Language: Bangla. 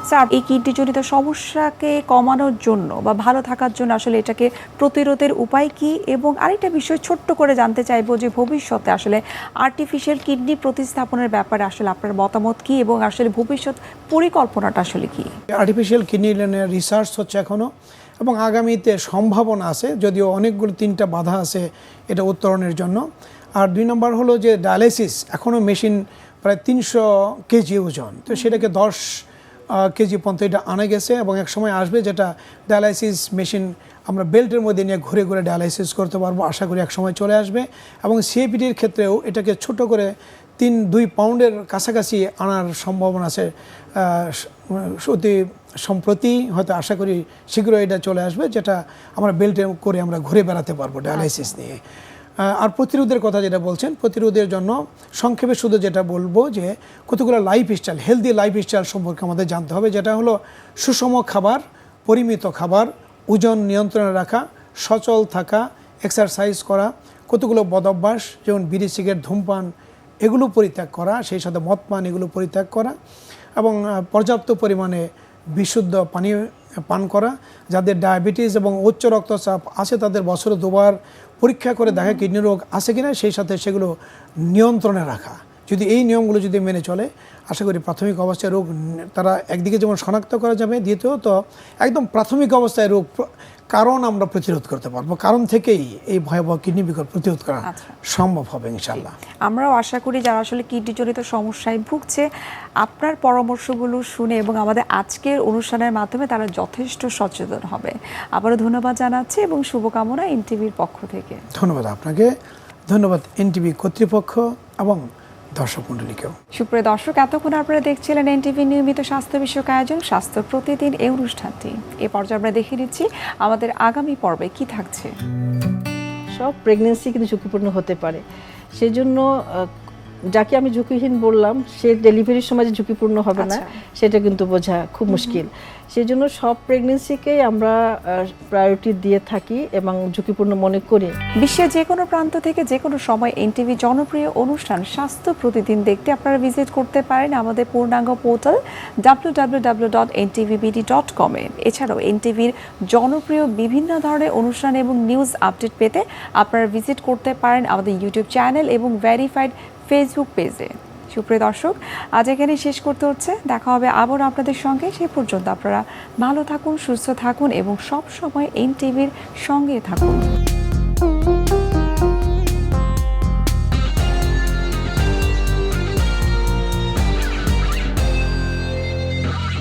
স্যার, এই কিডনিজনিত সমস্যাকে কমানোর জন্য বা ভালো থাকার জন্য আসলে এটাকে প্রতিরোধের উপায় কি, এবং আরেকটা বিষয় ছোট্ট করে জানতে চাইবো যে ভবিষ্যতে আসলে আর্টিফিশিয়াল কিডনি প্রতিস্থাপনের ব্যাপারে আসলে আপনার মতামত কি এবং আসলে ভবিষ্যৎ পরিকল্পনাটা আসলে কি? আর্টিফিশিয়াল কিডনি রিসার্চ হচ্ছে এখনও, এবং আগামীতে সম্ভাবনা আছে, যদিও অনেকগুলো 3টা বাধা আছে এটা উত্তরণের জন্য। আর 2 নম্বর হলো যে ডায়ালাইসিস, এখনও মেশিন প্রায় 300 কেজি ওজন, তো সেটাকে 10 কেজি পর্যন্ত এটা আনা গেছে, এবং এক সময় আসবে যেটা ডায়ালাইসিস মেশিন আমরা বেল্টের মধ্যে নিয়ে ঘুরে ঘুরে ডায়ালাইসিস করতে পারবো, আশা করি এক সময় চলে আসবে। এবং সিএপিডির ক্ষেত্রেও এটাকে ছোট করে 2 পাউন্ডের কাছাকাছি আনার সম্ভাবনা আছে অতি সম্প্রতি, হয়তো আশা করি শীঘ্রই এটা চলে আসবে, যেটা আমরা বেল্টে করে আমরা ঘুরে বেড়াতে পারবো ডায়ালাইসিস নিয়ে। আর প্রতিরোধের কথা যেটা বলছেন, প্রতিরোধের জন্য সংক্ষেপে শুধু যেটা বলবো যে কতগুলো লাইফস্টাইল, হেলদি লাইফস্টাইল সম্পর্কে আমাদের জানতে হবে, যেটা হলো সুষম খাবার, পরিমিত খাবার, ওজন নিয়ন্ত্রণে রাখা, সচল থাকা, এক্সারসাইজ করা, কতগুলো বদভ্যাস যেমন বিড়ি, সিগারেট, ধূমপান এগুলো পরিত্যাগ করা, সেই সাথে মদ পান এগুলো পরিত্যাগ করা, এবং পর্যাপ্ত পরিমাণে বিশুদ্ধ পানি পান করা। যাদের ডায়াবেটিস এবং উচ্চ রক্তচাপ আছে তাদের বছরে 2বার পরীক্ষা করে দেখা কিডনি রোগ আছে কিনা, সেই সাথে সেগুলো নিয়ন্ত্রণে রাখা। যদি এই নিয়মগুলো যদি মেনে চলে, আশা করি প্রাথমিক অবস্থায় রোগ তারা একদিকে যেমন শনাক্ত করা যাবে, দ্বিতীয়ত একদম প্রাথমিক অবস্থায় রোগ কারণ আমরা প্রতিরোধ করতে পারবো, কারণ থেকেই এই ভয়াবহ কিডনি বিকল প্রতিরোধ করা সম্ভব হবে ইনশাল্লাহ। আমরাও আশা করি যারা আসলে কিডনিজনিত সমস্যায় ভুগছে আপনার পরামর্শগুলো শুনে এবং আমাদের আজকের অনুষ্ঠানের মাধ্যমে তারা যথেষ্ট সচেতন হবে। আবারও ধন্যবাদ জানাচ্ছি এবং শুভকামনা এনটিভির পক্ষ থেকে। ধন্যবাদ আপনাকে, ধন্যবাদ এনটিভি কর্তৃপক্ষ এবং দর্শক মণ্ডলীকেও। সুপ্রিয় দর্শক, এতক্ষণ আপনারা দেখছিলেন এনটিভি নিয়মিত স্বাস্থ্য বিষয়ক আয়োজন স্বাস্থ্য প্রতিদিন এই অনুষ্ঠানটি। এই পর্যায়ে আমরা দেখে নিচ্ছি আমাদের আগামী পর্বে কি থাকছে। সব প্রেগনেন্সি কিন্তু ঝুঁকিপূর্ণ হতে পারে, সেজন্য যাকে আমি ঝুঁকিহীন বললাম সে ডেলিভারির সময় যে ঝুঁকিপূর্ণ হবে না সেটা কিন্তু বোঝা খুব মুশকিল। সেজন্য সব প্রেগনেন্সিকেই আমরা প্রায়োরিটি দিয়ে থাকি এবং ঝুঁকিপূর্ণ মনে করি। বিশ্বের যে কোনো প্রান্ত থেকে যে কোনো সময় এনটিভি জনপ্রিয় অনুষ্ঠান স্বাস্থ্য প্রতিদিন দেখতে আপনারা ভিজিট করতে পারেন আমাদের পূর্ণাঙ্গ পোর্টাল www.ntvbd.com এ। এছাড়াও এনটিভির জনপ্রিয় বিভিন্ন ধরনের অনুষ্ঠান এবং নিউজ আপডেট পেতে আপনারা ভিজিট করতে পারেন আমাদের ইউটিউব চ্যানেল এবং ভেরিফাইড ফেসবুক পেজে। সুপ্রিয় দর্শক, আজ এখানে শেষ করতে হচ্ছে, দেখা হবে আবার আপনাদের সঙ্গে। সে পর্যন্ত আপনারা ভালো থাকুন, সুস্থ থাকুন এবং সব সময় এনটিভির সঙ্গে থাকুন।